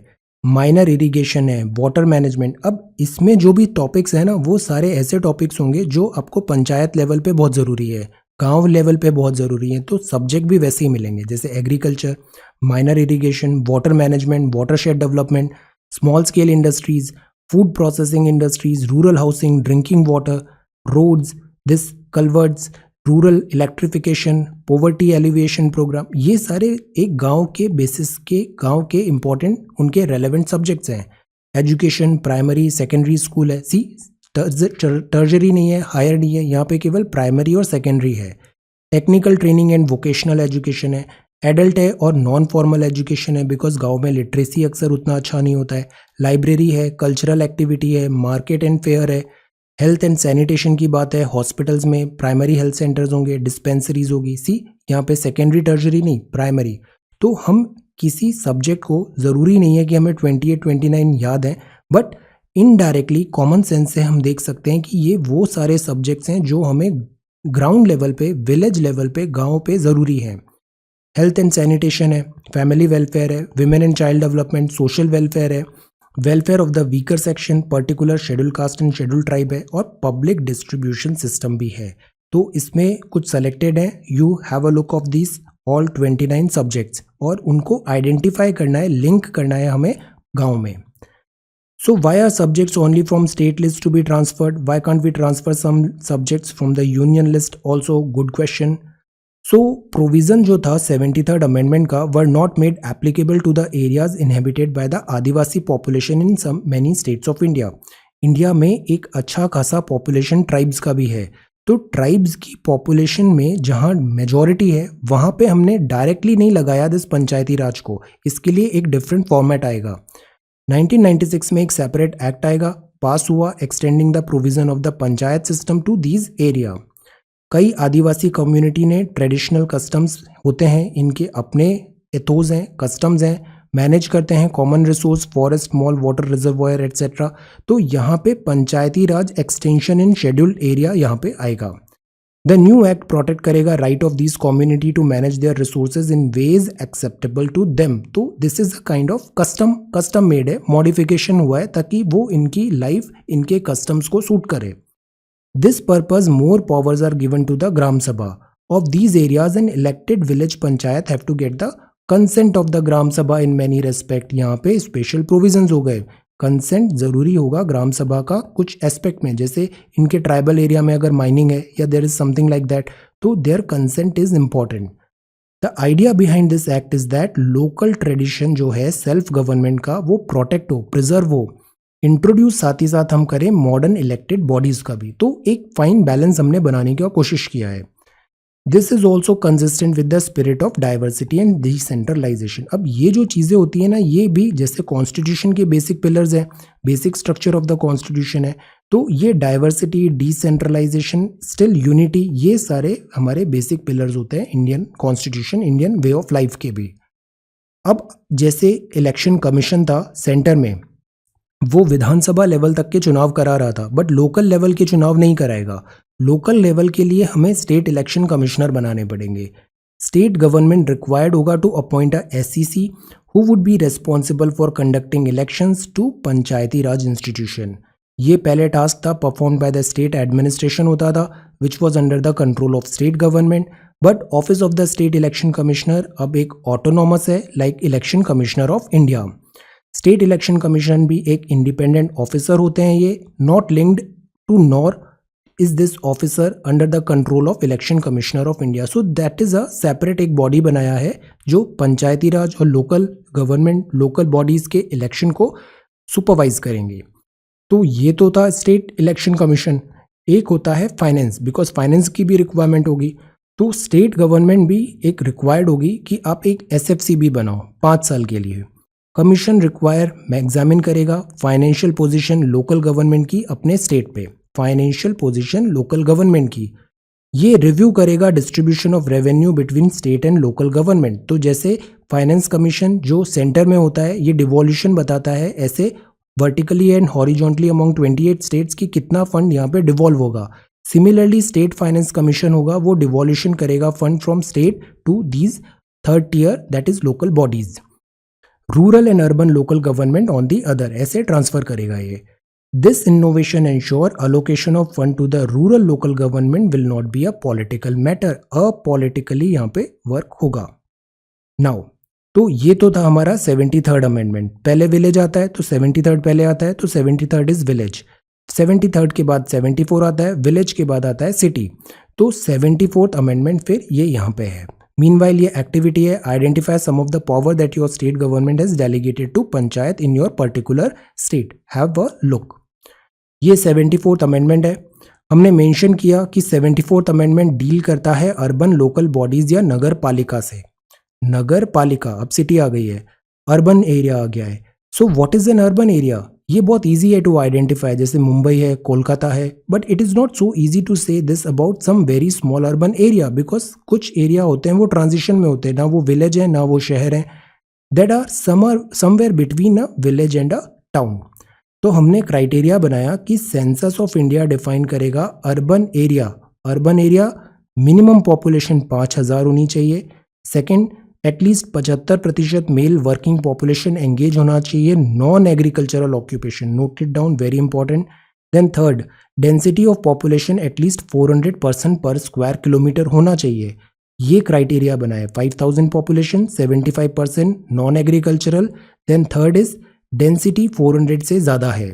माइनर इरिगेशन है, वाटर मैनेजमेंट. अब इसमें जो भी टॉपिक्स हैं ना वो सारे ऐसे टॉपिक्स होंगे जो आपको पंचायत लेवल पे बहुत ज़रूरी है. गांव लेवल पे बहुत ज़रूरी है, तो सब्जेक्ट भी वैसे ही मिलेंगे, जैसे agriculture, minor irrigation, water management, watershed development, small scale industries, food processing industries, rural housing, drinking water, roads, this culverts, rural electrification, poverty alleviation programme, ये सारे एक गांव के बेसिस के, गांव के इंपॉर्टेंट उनके रेलेवेंट सब्जेक्ट्स हैं। एजुकेशन प्राइमरी सेकेंडरी स्कूल है, सी टर्जरी नहीं है, हायर नहीं है, यहाँ पे केवल प्राइमरी और सेकेंडरी है। Technical training and vocational education है, एडल्ट है और नॉन फॉर्मल एजुकेशन है, बिकॉज गांव में लिटरेसी अक्सर उतना अच्छा नहीं होता है। लाइब्रेरी है, कल्चरल एक्टिविटी है, मार्केट एंड फेयर है, हेल्थ एंड सैनिटेशन की बात है, हॉस्पिटल्स में प्राइमरी हेल्थ सेंटर्स होंगे, डिस्पेंसरीज होगी, सी यहाँ पे सेकेंडरी टर्जरी नहीं, प्राइमरी। तो हम किसी सब्जेक्ट को ज़रूरी नहीं है कि हमें 28 29 याद है, बट इनडायरेक्टली कॉमन सेंस से हम देख सकते हैं कि ये वो सारे सब्जेक्ट्स हैं जो हमें ग्राउंड लेवल पे, विलेज लेवल पे, गांव पे ज़रूरी है। हेल्थ एंड सैनिटेशन है, फैमिली वेलफेयर है, women and child development, social welfare है, welfare of the weaker section, particular schedule caste and schedule tribe है, और पब्लिक डिस्ट्रीब्यूशन सिस्टम भी है। तो इसमें कुछ सेलेक्टेड हैं, you have a look of this all 29 subjects, और उनको आइडेंटिफाई करना है, लिंक करना है हमें गांव में। So why are subjects only from state list to be transferred? Why can't we transfer some subjects from the union list? Also good question. So provision जो था 73rd amendment का were not made applicable to the areas inhabited by the Adivasi population in some many states of India. India में एक अच्छा खासा population tribes का भी है, तो ट्राइब्स की पॉपुलेशन में जहाँ मेजॉरिटी है वहाँ पे हमने डायरेक्टली नहीं लगाया दिस पंचायती राज को, इसके लिए एक डिफरेंट फॉर्मेट आएगा। 1996 में एक सेपरेट एक्ट आएगा, पास हुआ, extending the provision of the panchayat system to these area. कई आदिवासी कम्युनिटी ने ट्रेडिशनल कस्टम्स होते हैं, इनके अपने एथोज हैं, कस्टम्स हैं, मैनेज करते हैं common resource, forest, mall, water reservoir etcetera. तो यहाँ पे Panchayati Raj extension in scheduled area यहाँ पे आएगा। द न्यू एक्ट प्रोटेक्ट करेगा right of this community to manage their resources in ways acceptable to them. तो this is a kind of custom made है, modification हुआ है ताकि वो इनकी लाइफ, इनके कस्टम्स को सूट करे। This purpose more powers are given to the gram sabha of these areas and elected village panchayat have to get the consent of the gram sabha in many respect. यहाँ पे स्पेशल प्रोविजंस हो गए, कंसेंट जरूरी होगा ग्राम सभा का कुछ एस्पेक्ट में, जैसे इनके ट्राइबल एरिया में अगर माइनिंग है या there is something like that, तो their consent is important. The idea behind this act is that local tradition जो है सेल्फ गवर्नमेंट का वो प्रोटेक्ट हो, प्रिजर्व हो, इंट्रोड्यूस साथ ही साथ हम करें मॉडर्न इलेक्टेड बॉडीज का भी। तो एक फाइन बैलेंस हमने बनाने की कोशिश किया है। This is also consistent with the spirit of diversity and decentralisation. अब ये जो चीज़ें होती हैं ना, ये भी जैसे कॉन्स्टिट्यूशन के बेसिक पिलर्स हैं, basic structure of the constitution है, तो ये डाइवर्सिटी, डिसेंट्रलाइजेशन, स्टिल यूनिटी, ये सारे हमारे बेसिक पिलर्स होते हैं Indian constitution, Indian way of life के भी। अब जैसे इलेक्शन कमीशन था सेंटर में, वो विधानसभा लेवल तक के चुनाव करा रहा था, बट लोकल लेवल के चुनाव नहीं कराएगा। लोकल लेवल के लिए हमें स्टेट इलेक्शन कमिश्नर बनाने पड़ेंगे। स्टेट गवर्नमेंट रिक्वायर्ड होगा to appoint a SEC who would be responsible for conducting elections to Panchayati Raj institution. ये पहले टास्क था perform by the state administration होता था, which was under the control of state government, but office of the state election commissioner अब एक autonomous है, like election commissioner of India. State election commission भी एक इंडिपेंडेंट ऑफिसर होते हैं, ये not linked to nor is this officer under the control of election commissioner of India. So that is a separate एक body बनाया है जो पंचायती राज और लोकल गवर्नमेंट, लोकल बॉडीज के इलेक्शन को सुपरवाइज करेंगे। तो ये तो था स्टेट इलेक्शन कमीशन। एक होता है फाइनेंस, बिकॉज फाइनेंस की भी रिक्वायरमेंट होगी, तो स्टेट गवर्नमेंट भी एक रिक्वायर्ड होगी कि आप एक SFC भी बनाओ 5 साल के लिए। कमीशन रिक्वायर एग्जामिन करेगा फाइनेंशियल पोजीशन लोकल गवर्नमेंट की अपने स्टेट पे, फाइनेंशियल पोजीशन लोकल गवर्नमेंट की। ये रिव्यू करेगा distribution of revenue between state and local government. तो जैसे फाइनेंस कमीशन जो सेंटर में होता है, ये डिवोल्यूशन बताता है ऐसे vertically and horizontally among 28 states की कितना फंड यहाँ पे डिवॉल्व होगा। सिमिलरली स्टेट फाइनेंस कमीशन होगा, वो डिवोल्यूशन करेगा fund from state to these third tier, that is local bodies. Rural and urban local government on the other, ऐसे transfer करेगा ये। This innovation ensure allocation of fund to the rural local government will not be a political matter. अpolitically यहाँ पे work होगा. Now तो ये तो था हमारा 73rd अमेंडमेंट. पहले विलेज आता है तो 73rd पहले आता है, तो 73rd इज विलेज. 73rd के बाद 74 आता है, विलेज के बाद आता है सिटी. तो 74th अमेंडमेंट फिर ये यहाँ पे है. मीनवाइल ये एक्टिविटी है, identify some of the power that your state government has delegated to panchayat in your particular state. Have a look. ये 74th अमेंडमेंट है. हमने मेंशन किया कि 74th अमेंडमेंट डील करता है अर्बन लोकल बॉडीज या नगर पालिका से. नगर पालिका, अब सिटी आ गई है, अर्बन एरिया आ गया है. So what is an urban area? ये बहुत इजी है टू आइडेंटिफाई. जैसे मुंबई है, कोलकाता है, but it is not so easy to say this about some very small urban area, because कुछ एरिया होते हैं वो ट्रांजिशन में होते हैं, ना वो विलेज है ना वो शहर है, that are somewhere between a village and a town. तो हमने क्राइटेरिया बनाया कि सेंसस ऑफ इंडिया डिफाइन करेगा urban area. Urban area minimum population 5000 होनी चाहिए. Second, at least 75% male working population engage होना चाहिए. Non agricultural occupation, note it down, very important. Then third, density of population at least 400 per square kilometre होना चाहिए. ये criteria बनाए. 5000 population, 75% non agricultural. Then third is density 400 से ज़्यादा है.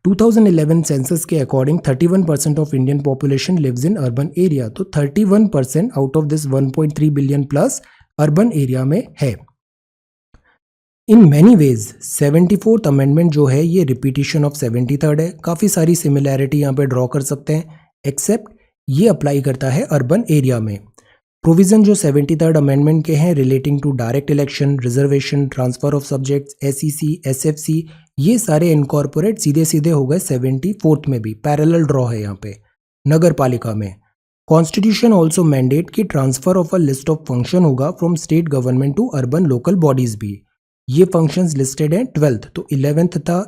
2011 census के according 31% of Indian population lives in urban area. तो 31% out of this 1.3 billion plus urban area में है. In many ways 74th amendment जो है ये रिपीटिशन ऑफ 73rd है. काफ़ी सारी सिमिलैरिटी यहाँ पे ड्रॉ कर सकते हैं, एक्सेप्ट ये अप्लाई करता है अर्बन एरिया में. प्रोविज़न जो 73rd अमेंडमेंट के हैं relating to direct election, reservation, transfer of subjects, SEC, SFC, ये सारे इनकॉर्पोरेट सीधे सीधे हो गए 74th में भी. पैरेलल ड्रॉ है यहाँ पे. नगर पालिका में कॉन्स्टिट्यूशन ऑल्सो मैंडेट कि transfer of a list of function होगा from state government to urban local bodies भी. ये फंक्शंस लिस्टेड हैं 12th. तो 11th था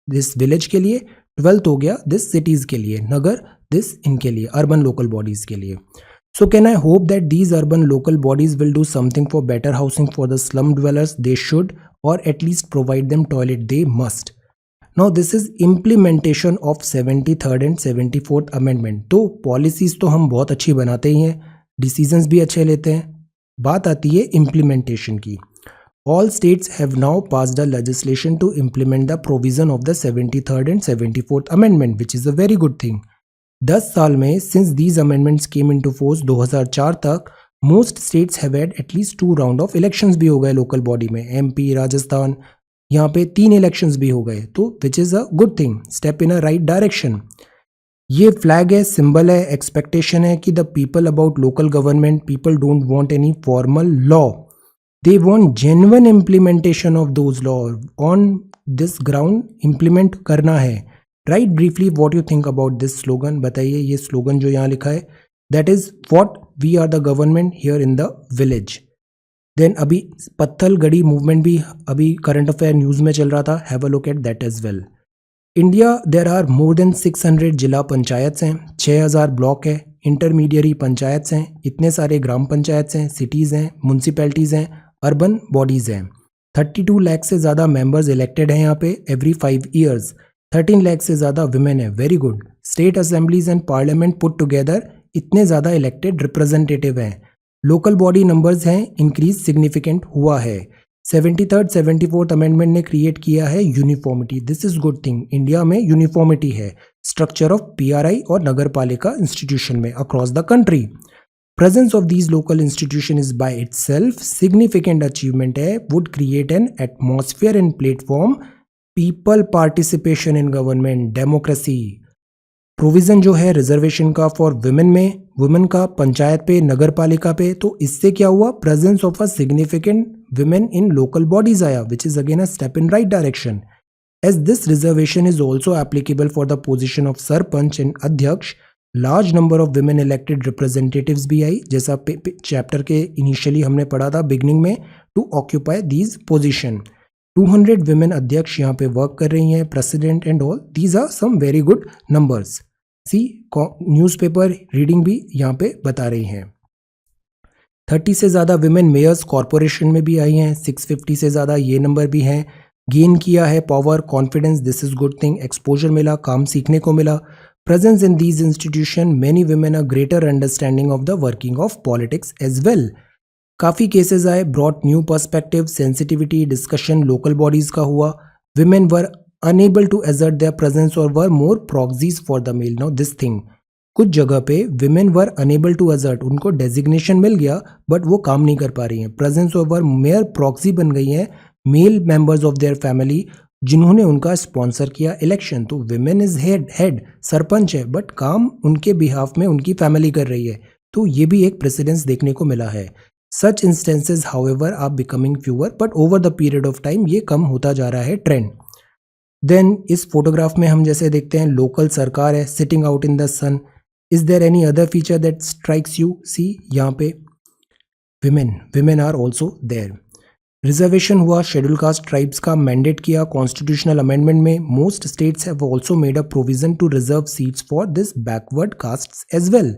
दिस विलेज के लिए, 12th हो गया दिस सिटीज़ के लिए, नगर दिस इनके लिए, अर्बन लोकल बॉडीज़ के लिए. So can I hope that these urban local bodies will do something for better housing for the slum dwellers? They should, or at least provide them toilet. They must. Now this is implementation of 73rd and 74th amendment. तो policies तो हम बहुत अच्छी बनाते ही हैं, decisions भी अच्छे लेते हैं. बात आती है implementation की. All states have now passed a legislation to implement the provision of the 73rd and 74th amendment, which is a very good thing. 10 साल में since these amendments came into force 2004 तक most states have had at least 2 round of elections भी हो गए local body में. MP, Rajasthan, यहाँ पे 3 elections भी हो गए. तो which is a good thing, step in a right direction. ये फ्लैग है, सिंबल है, एक्सपेक्टेशन है कि the people about local government, people don't want any formal law, they want genuine implementation of those law. On this ground implement करना है. Write briefly what you think about this slogan. बताइए ये slogan जो यहाँ लिखा है, that is what we are the government here in the village. Then अभी पत्थल गढ़ी मूवमेंट भी अभी करंट अफेयर न्यूज़ में चल रहा था, have a look at that as well. India there are more than 600 जिला पंचायत हैं, 6000 ब्लॉक है, इंटरमीडियरी पंचायत हैं, इतने सारे ग्राम पंचायत हैं, सिटीज़ हैं, म्यूनसिपैलिटीज़ हैं, अर्बन बॉडीज़ हैं. 32 लाख से ज़्यादा मेंबर्स इलेक्टेड हैं यहाँ पे एवरी 5 ईयर्स. 13 लाख से ज़्यादा विमेन है, very good. State assemblies and parliament put together इतने ज़्यादा इलेक्टेड रिप्रेजेंटेटिव हैं. लोकल बॉडी नंबर्स हैं इंक्रीज सिग्निफिकेंट हुआ है. 73rd 74th अमेंडमेंट ने क्रिएट किया है uniformity. This is good thing. India में यूनिफॉर्मिटी है स्ट्रक्चर ऑफ PRI और नगर पालिका इंस्टीट्यूशन में across the country. Presence of these local institution is by itself significant achievement है, would create an atmosphere and platform people participation in government, democracy. Provision जो है reservation का for women में, women का पंचायत पे, नगर पालिका पे. तो इससे क्या हुआ, presence of a significant women in local bodies आया, which is again a step in right direction. As this reservation is also applicable for the position of sarpanch and अध्यक्ष, large number of women elected representatives भी आई, जैसा chapter के initially हमने पढ़ा था beginning में, to occupy these position. 200 women अध्यक्ष यहाँ पे वर्क कर रही हैं, president and all. These are some very good numbers. See newspaper reading भी यहाँ पे बता रही हैं. 30 से ज़्यादा विमेन मेयर्स कॉरपोरेशन में भी आई हैं, 650 से ज़्यादा ये नंबर भी हैं. गेन किया है power, confidence, this is good thing, exposure मिला, काम सीखने को मिला. Presence in these institution many women a greater understanding of the working of politics as well. काफ़ी केसेस आए, brought new perspective, sensitivity, discussion local bodies का हुआ. Women were unable to assert their presence और were more proxies for the male. Now this thing, कुछ जगह पे women were unable to assert, उनको designation मिल गया बट वो काम नहीं कर पा रही हैं. प्रेजेंस और वर मेयर प्रॉक्सी बन गई हैं male members of their family जिन्होंने उनका स्पॉन्सर किया इलेक्शन. तो विमेन इज हेड सरपंच है बट काम उनके बिहाफ में उनकी फैमिली कर रही है. तो ये भी एक प्रेसिडेंस देखने को मिला है. Such instances, however, are becoming fewer, but over the period of time ये कम होता जा रहा है ट्रेंड. देन इस फोटोग्राफ में हम जैसे देखते हैं लोकल सरकार है sitting out in the sun. Is there any other feature that strikes you? See यहाँ पे women are also there. Reservation हुआ, शेड्यूल कास्ट ट्राइब्स का मैंडेट किया कॉन्स्टिट्यूशनल अमेंडमेंट में. Most states have also made a provision to reserve seats for this backward castes as well.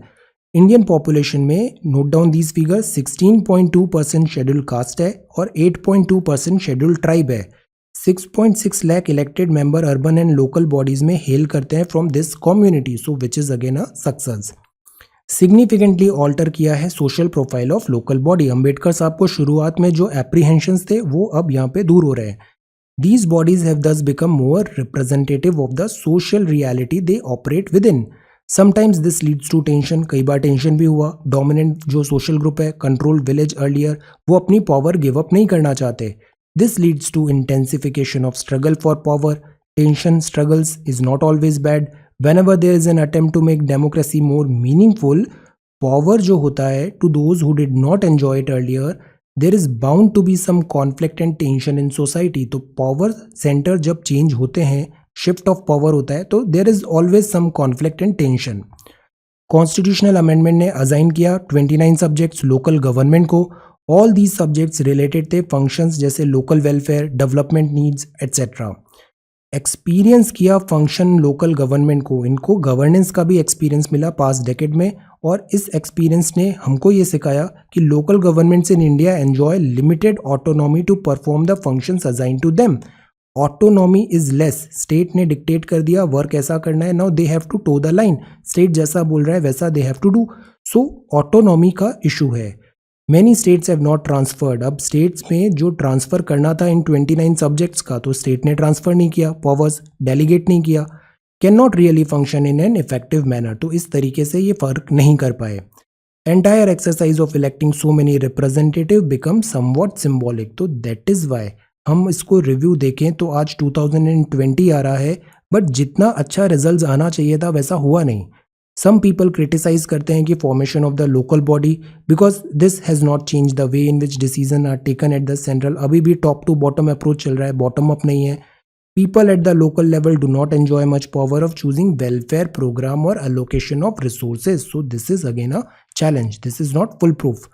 Indian population में note down these figure, 16.2% schedule caste है और 8.2% schedule tribe है. 6.6 lakh elected member urban and local bodies में हेल करते हैं from this community, so which is again a success. Significantly alter किया है social profile of local body. Ambedkar sahab को शुरुआत में जो एप्रीहेंशंस थे वो अब यहाँ पे दूर हो रहे हैं. These bodies have thus become more representative of the social reality they operate within. Sometimes this leads to tension, कई बार टेंशन भी हुआ. डोमिनेंट जो सोशल ग्रुप है कंट्रोल विलेज अर्लियर, वो अपनी पावर गिव अप नहीं करना चाहते. This leads to intensification of struggle for power. Tension, struggles is not always bad. whenever there is an attempt to make democracy more meaningful, power जो होता है to those who did not enjoy it earlier, there is bound to be some conflict and tension in society. तो power center जब change होते हैं, shift of power होता है, तो there is always some conflict and tension. Constitutional amendment ने assign किया 29 subjects local government को. all these subjects related थे functions जैसे local welfare, development needs etc. Experience किया फंक्शन लोकल गवर्नमेंट को. इनको गवर्नेंस का भी एक्सपीरियंस मिला पास्ट डेकेड में और इस एक्सपीरियंस ने हमको ये सिखाया कि local governments in India enjoy limited autonomy to perform the functions assigned to them. Autonomy is less. State ने डिक्टेट कर दिया वर्क ऐसा करना है, now they have to toe the line. State जैसा बोल रहा है वैसा they have to do. So autonomy का इशू है. Many states have not transferred. अब स्टेट्स में जो ट्रांसफ़र करना था इन 29 सब्जेक्ट्स का तो स्टेट ने ट्रांसफ़र नहीं किया, पावर्स डेलीगेट नहीं किया. Can not really function in an effective manner. तो इस तरीके से ये फ़र्क नहीं कर पाए. Entire exercise of electing so many representative become somewhat symbolic. तो दैट इज़ वाई हम इसको रिव्यू देखें तो आज 2020 आ रहा है बट जितना अच्छा रिजल्ट आना चाहिए था वैसा हुआ नहीं. Some people criticize करते हैं कि formation of the local body because this has not changed the way in which decisions are taken at the central. अभी भी top to bottom approach चल रहा है, bottom up नहीं है. People at the local level do not enjoy much power of choosing welfare program or allocation of resources. So this is again a challenge. This is not foolproof.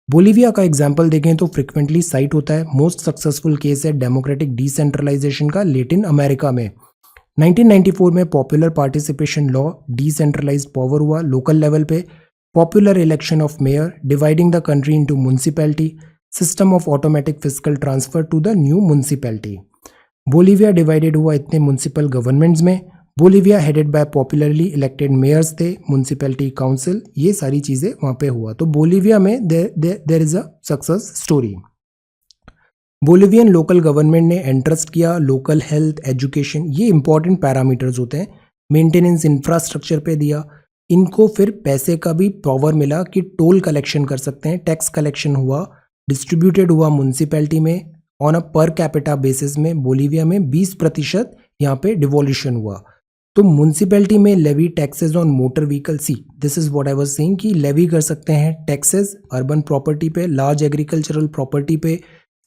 Bolivia का example देखें तो frequently cite होता है. Most successful case है democratic decentralisation का Latin America में. 1994 में popular participation law, decentralised power हुआ लोकल लेवल पे. Popular election of mayor, dividing the country into municipality, system of automatic physical transfer to the new municipality. Bolivia divided हुआ इतने municipal governments में. Bolivia headed by popularly elected mayors थे, municipality council, ये सारी चीज़ें वहाँ पे हुआ. तो बोलीविया में there is a success story. Bolivian local government ने एंट्रस्ट किया लोकल हेल्थ, एजुकेशन, ये इंपॉर्टेंट पैरामीटर्स होते हैं. मेंटेनेंस इंफ्रास्ट्रक्चर पे दिया. इनको फिर पैसे का भी पावर मिला कि टोल कलेक्शन कर सकते हैं. टैक्स कलेक्शन हुआ, डिस्ट्रीब्यूटेड हुआ म्युनिसिपैलिटी में on a per capita basis में. बोलीविया में 20% यहाँ पे डिवोल्यूशन हुआ. तो म्युनिसिपैलिटी में levy taxes on motor vehicle. See this is what I was saying कि लेवी कर सकते हैं टैक्सेस अर्बन प्रॉपर्टी पे, लार्ज एग्रीकल्चरल प्रॉपर्टी पे.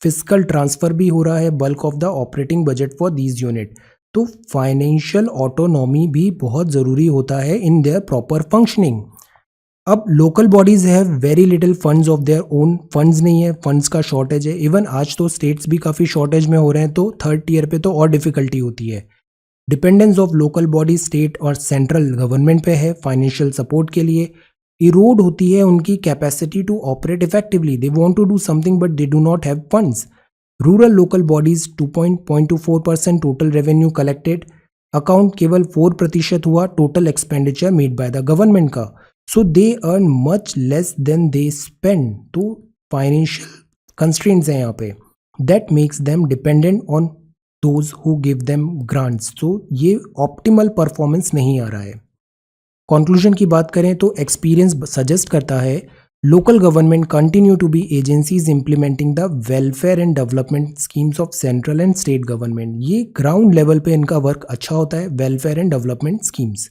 फिजिकल ट्रांसफ़र भी हो रहा है bulk of the operating budget for these unit. तो फाइनेंशियल ऑटोनॉमी भी बहुत ज़रूरी होता है इन देयर प्रॉपर फंक्शनिंग. अब local bodies have very little funds of their own. Funds नहीं है, फंड्स का शॉर्टेज है. इवन आज तो स्टेट्स भी काफ़ी शॉर्टेज में हो रहे हैं, तो थर्ड टीयर पे तो और डिफ़िकल्टी होती है. Dependence of local body state और सेंट्रल गवर्नमेंट पे है फाइनेंशियल सपोर्ट के लिए. इरोड होती है उनकी capacity to operate effectively. They want to do something but they do not have funds. Rural local bodies 2.24% total revenue collected, account केवल 4% हुआ total expenditure made by the government का, so they earn much less than they spend. तो financial constraints हैं यहाँ पे, that makes them dependent on those who give them grants. तो ये optimal performance नहीं आ रहा है। कंक्लूजन की बात करें तो एक्सपीरियंस सजेस्ट करता है local government continue to be agencies implementing the welfare and development schemes of central and state government. ये ग्राउंड लेवल पे इनका वर्क अच्छा होता है, welfare and development schemes.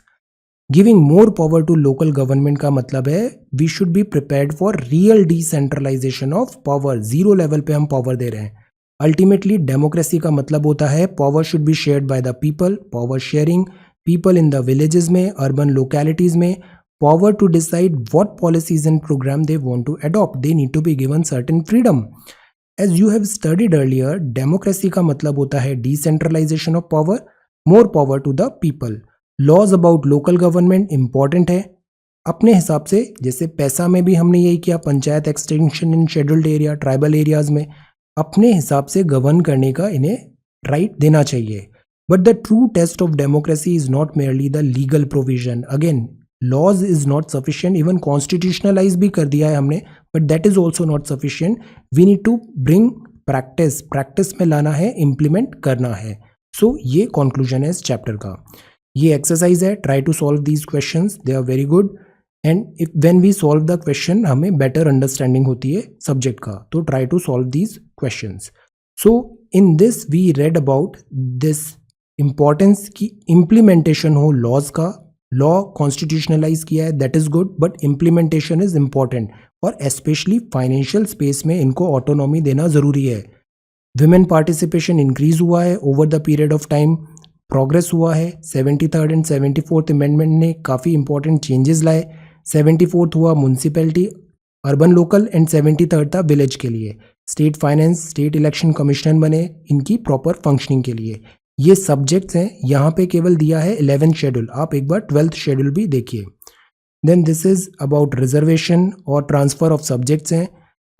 Giving more power to local government का मतलब है we should be prepared for real decentralisation of power. Zero level पे हम पावर दे रहे हैं। अल्टीमेटली डेमोक्रेसी का मतलब होता है power should be shared by the people, power sharing, people in the villages में, अर्बन लोकेलिटीज में, power to decide what policies and program they want to adopt. They need to be given certain freedom. As you have studied earlier, democracy का मतलब होता है decentralization of power, more power to the people. Laws about local government important है अपने हिसाब से। जैसे पैसा में भी हमने यही किया, panchayat extension in scheduled area, tribal areas में अपने हिसाब से गवर्न करने का इन्हें राइट देना चाहिए। But the true test of democracy is not merely the legal provision. Again laws is not sufficient, even constitutionalise भी कर दिया है हमने, but that is also not sufficient. We need to bring practice, practice में लाना है, implement करना है। सो ये कंक्लूजन है इस चैप्टर का। ये एक्सरसाइज है, try to solve these questions, they are very good. And if when we solve the question हमें बेटर अंडरस्टैंडिंग होती है सब्जेक्ट का, तो try to solve these questions. So in this we read about this importance की implementation हो laws का। Law constitutionalise किया है, that is good, but implementation is important और स्पेशली फाइनेंशियल स्पेस में इनको ऑटोनॉमी देना जरूरी है। विमेन पार्टिसिपेशन इंक्रीज हुआ है over the period of time, progress हुआ है। 73rd एंड 74th अमेंडमेंट ने काफ़ी इंपॉर्टेंट चेंजेस लाए। 74th हुआ municipality urban local and 73rd था विलेज के लिए। State finance, state election commissioner बने इनकी प्रॉपर फंक्शनिंग के लिए। ये सब्जेक्ट्स हैं, यहाँ पे केवल दिया है 11th शेड्यूल, आप एक बार 12th शेड्यूल भी देखिए। Then this is about reservation और ट्रांसफर ऑफ सब्जेक्ट्स हैं।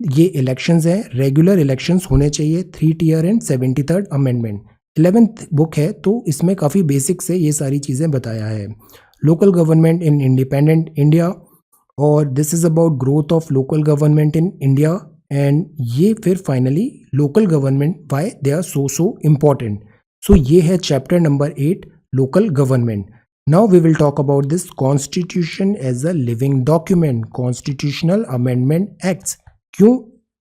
ये इलेक्शंस हैं, रेगुलर इलेक्शंस होने चाहिए, 3 tier and 73rd amendment. 11th book है तो इसमें काफ़ी बेसिक से ये सारी चीज़ें बताया है। Local government in independent India, और this is about growth of local government in India. And ये फिर finally local government why they are so important. So ये है chapter number 8 local government. Now we will talk about this constitution as a living document, constitutional amendment acts. क्यों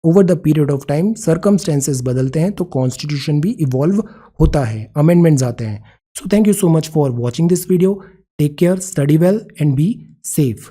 over the period of time circumstances बदलते हैं तो constitution भी evolve होता है, amendments आते हैं। So thank you so much for watching this video. Take care, study well and be safe.